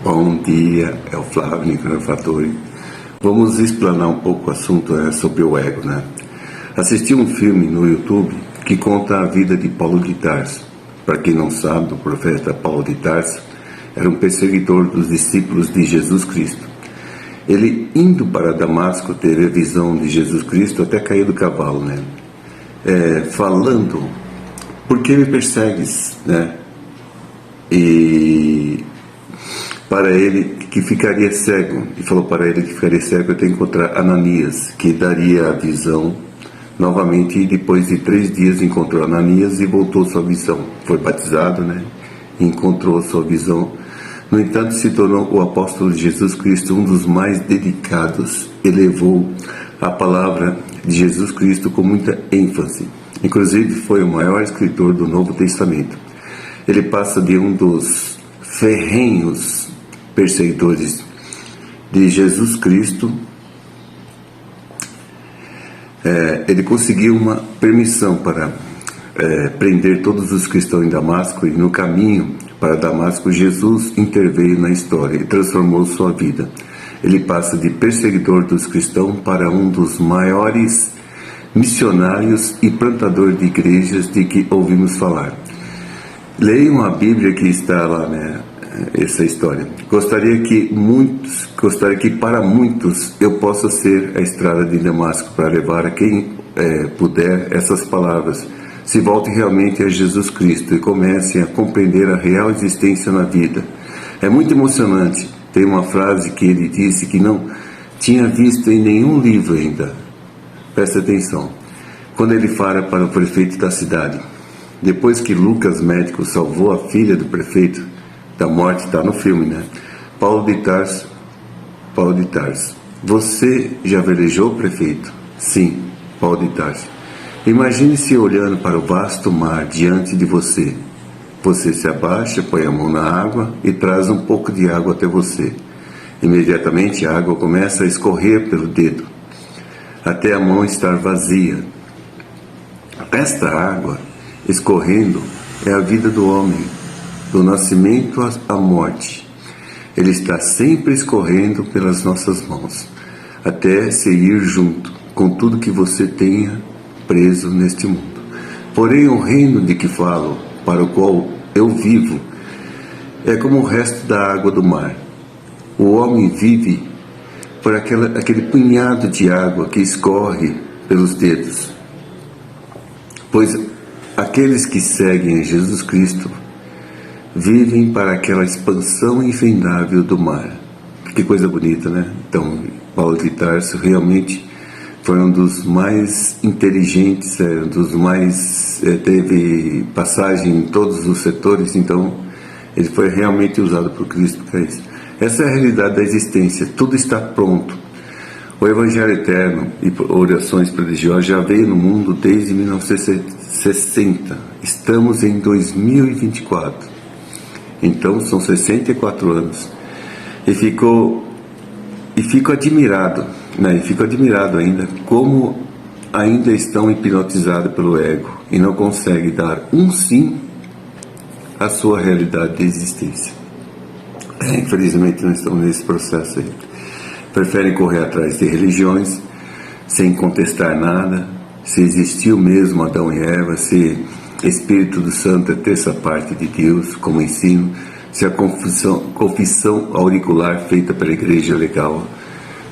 Bom dia, é o Flávio Nicolau Fattori. Vamos explanar um pouco o assunto sobre o ego, né? Assisti um filme no YouTube que conta a vida de Paulo de Tarso. Para quem não sabe, o profeta Paulo de Tarso era um perseguidor dos discípulos de Jesus Cristo. Ele, indo para Damasco, teve a visão de Jesus Cristo até cair do cavalo, né? Falando, por que me persegues, né? E para ele que ficaria cego, e falou para ele que ficaria cego até encontrar Ananias, que daria a visão novamente, e depois de 3 dias encontrou Ananias e voltou sua visão. Foi batizado, né? Encontrou sua visão. No entanto, se tornou o apóstolo de Jesus Cristo, um dos mais dedicados, e levou a palavra de Jesus Cristo com muita ênfase. Inclusive, foi o maior escritor do Novo Testamento. Ele passa de um dos ferrenhos perseguidores de Jesus Cristo. Ele conseguiu uma permissão para prender todos os cristãos em Damasco, e no caminho para Damasco, Jesus interveio na história e transformou sua vida. Ele passa de perseguidor dos cristãos para um dos maiores missionários e plantador de igrejas de que ouvimos falar. Leiam a Bíblia que está lá, né? Essa história. Gostaria que para muitos eu possa ser a estrada de Damasco para levar a quem puder essas palavras. Se voltem realmente a Jesus Cristo e comecem a compreender a real existência na vida. É muito emocionante. Tem uma frase que ele disse que não tinha visto em nenhum livro ainda. Presta atenção. Quando ele fala para o prefeito da cidade, depois que Lucas, médico, salvou a filha do prefeito da morte, está no filme, né? Paulo de Tarso, você já velejou, prefeito? Sim, Paulo de Tarso. Imagine-se olhando para o vasto mar diante de você. Você se abaixa, põe a mão na água e traz um pouco de água até você. Imediatamente a água começa a escorrer pelo dedo, até a mão estar vazia. Esta água escorrendo é a vida do homem, do nascimento à morte. Ele está sempre escorrendo pelas nossas mãos, até se ir junto com tudo que você tenha preso neste mundo. Porém, o reino de que falo, para o qual eu vivo, é como o resto da água do mar. O homem vive por aquele punhado de água que escorre pelos dedos. Pois aqueles que seguem a Jesus Cristo vivem para aquela expansão infindável do mar. Que coisa bonita, né? Então, Paulo de Tarso realmente foi um dos mais inteligentes, dos mais teve passagem em todos os setores. Então, ele foi realmente usado por Cristo para isso. Essa é a realidade da existência. Tudo está pronto. O Evangelho Eterno e orações religiosas já veio no mundo desde 1960. Estamos em 2024. Então são 64 anos. E fico admirado, né? E fico admirado ainda como ainda estão hipnotizados pelo ego e não conseguem dar um sim à sua realidade de existência. Infelizmente nós estamos nesse processo aí. Preferem correr atrás de religiões sem contestar nada, se existiu mesmo Adão e Eva, se Espírito do Santo é terça parte de Deus, como ensino, se a confissão auricular feita pela igreja é legal,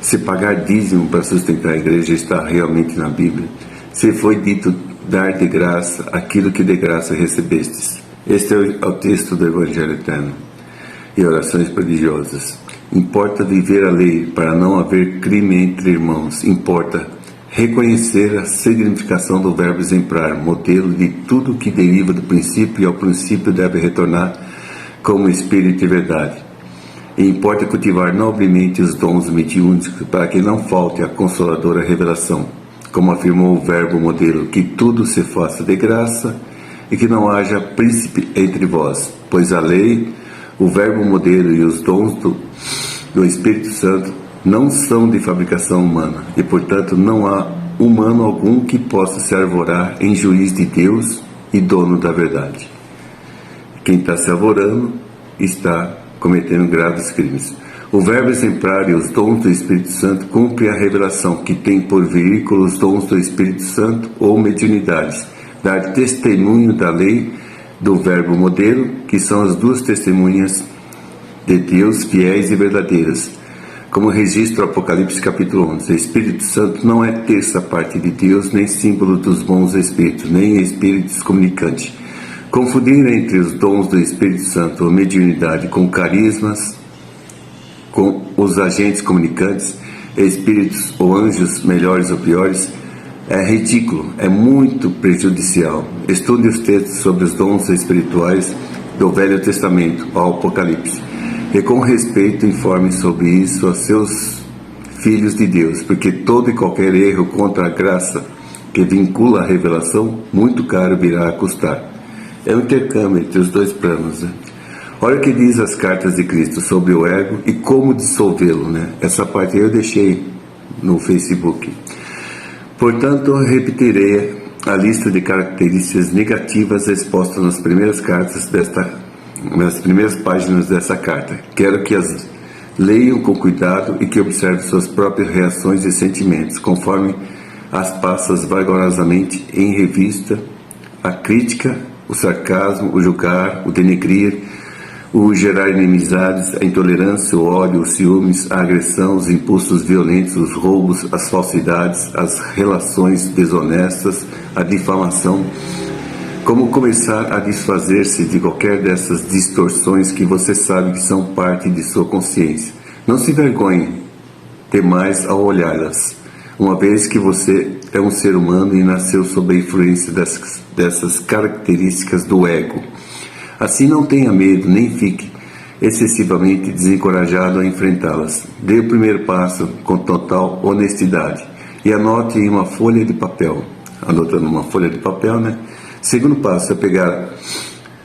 se pagar dízimo para sustentar a igreja está realmente na Bíblia, se foi dito dar de graça aquilo que de graça recebestes. Este é o texto do Evangelho Eterno e orações religiosas. Importa viver a lei para não haver crime entre irmãos. Importa reconhecer a significação do verbo exemplar, modelo de tudo que deriva do princípio, e ao princípio deve retornar como espírito e verdade. E importa cultivar nobremente os dons mediúnicos para que não falte a consoladora revelação, como afirmou o verbo modelo, que tudo se faça de graça e que não haja príncipe entre vós, pois a lei, o verbo modelo e os dons do Espírito Santo não são de fabricação humana, e portanto não há humano algum que possa se arvorar em juiz de Deus e dono da verdade. Quem está se arvorando está cometendo graves crimes. O Verbo exemplar e os dons do Espírito Santo cumprem a revelação, que tem por veículo os dons do Espírito Santo ou mediunidades, dar testemunho da lei do Verbo modelo, que são as duas testemunhas de Deus fiéis e verdadeiras. Como registra o Apocalipse capítulo 11, o Espírito Santo não é terça parte de Deus, nem símbolo dos bons espíritos, nem espíritos comunicantes. Confundir entre os dons do Espírito Santo ou mediunidade com carismas, com os agentes comunicantes, espíritos ou anjos melhores ou piores, é ridículo, é muito prejudicial. Estude os textos sobre os dons espirituais do Velho Testamento ao Apocalipse e com respeito informe sobre isso a seus filhos de Deus, porque todo e qualquer erro contra a graça que vincula a revelação, muito caro virá a custar. É um intercâmbio entre os dois planos, né? Olha o que diz as cartas de Cristo sobre o ego e como dissolvê-lo, né? Essa parte eu deixei no Facebook. Portanto, repetirei a lista de características negativas expostas nas primeiras páginas dessa carta. Quero que as leiam com cuidado e que observem suas próprias reações e sentimentos, conforme as passas vagarosamente em revista: a crítica, o sarcasmo, o julgar, o denegrir, o gerar inimizades, a intolerância, o ódio, os ciúmes, a agressão, os impulsos violentos, os roubos, as falsidades, as relações desonestas, a difamação. Como começar a desfazer-se de qualquer dessas distorções que você sabe que são parte de sua consciência. Não se envergonhe demais ao olhá-las, uma vez que você é um ser humano e nasceu sob a influência dessas características do ego. Assim, não tenha medo, nem fique excessivamente desencorajado a enfrentá-las. Dê o primeiro passo com total honestidade e anote em uma folha de papel. Anotando uma folha de papel, né? Segundo passo é pegar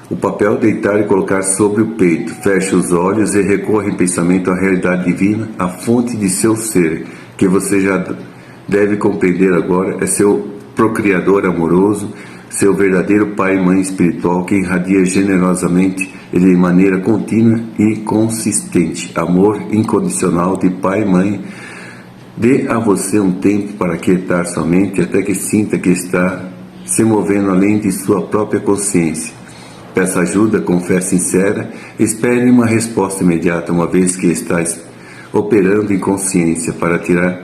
o papel, deitar e colocar sobre o peito. Feche os olhos e recorra em pensamento à realidade divina, a fonte de seu ser, que você já deve compreender agora, é seu procriador amoroso, seu verdadeiro pai e mãe espiritual, que irradia generosamente e de maneira contínua e consistente amor incondicional de pai e mãe. Dê a você um tempo para quietar sua mente até que sinta que está se movendo além de sua própria consciência. Peça ajuda com fé sincera, espere uma resposta imediata, uma vez que está operando em consciência para tirar,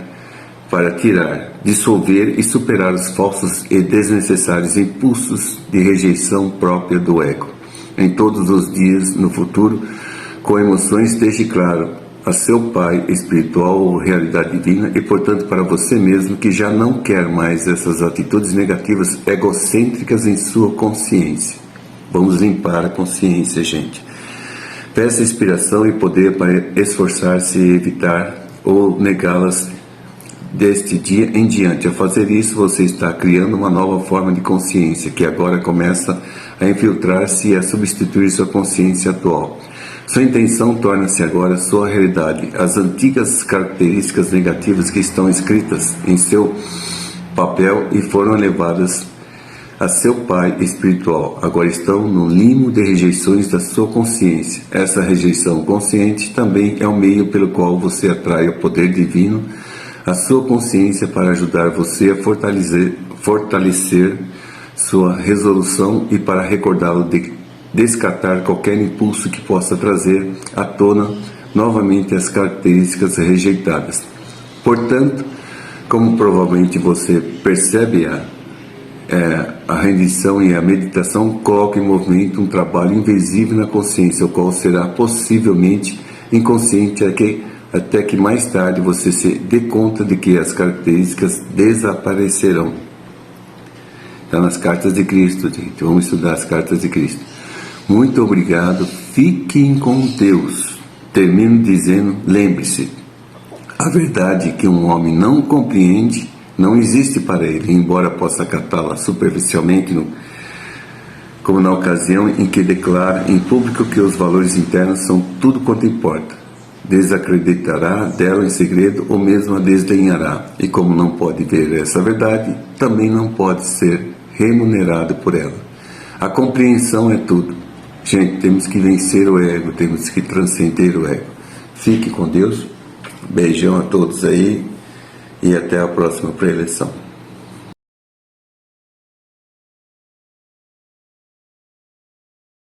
dissolver e superar os falsos e desnecessários impulsos de rejeição própria do ego. Em todos os dias, no futuro, com emoções, esteja claro a seu Pai espiritual ou realidade divina e, portanto, para você mesmo, que já não quer mais essas atitudes negativas egocêntricas em sua consciência. Vamos limpar a consciência, gente. Peça inspiração e poder para esforçar-se e evitar ou negá-las deste dia em diante. Ao fazer isso, você está criando uma nova forma de consciência que agora começa a infiltrar-se e a substituir sua consciência atual. Sua intenção torna-se agora sua realidade. As antigas características negativas que estão escritas em seu papel e foram levadas a seu pai espiritual agora estão no limo de rejeições da sua consciência. Essa rejeição consciente também é o meio pelo qual você atrai o poder divino a sua consciência para ajudar você a fortalecer sua resolução e para recordá-lo de descartar qualquer impulso que possa trazer à tona novamente as características rejeitadas. Portanto, como provavelmente você percebe a rendição e a meditação coloca em movimento um trabalho invisível na consciência, o qual será possivelmente inconsciente até que mais tarde você se dê conta de que as características desaparecerão. Está nas cartas de Cristo, gente. Vamos estudar as cartas de Cristo. Muito obrigado. Fiquem com Deus. Termino dizendo, lembre-se, a verdade que um homem não compreende não existe para ele, embora possa catá-la superficialmente, como na ocasião em que declara em público que os valores internos são tudo quanto importa. Desacreditará dela em segredo ou mesmo a desdenhará, e como não pode ver essa verdade, também não pode ser remunerado por ela. A compreensão é tudo. Gente, temos que vencer o ego, temos que transcender o ego. Fique com Deus. Beijão a todos aí e até a próxima pré-eleição.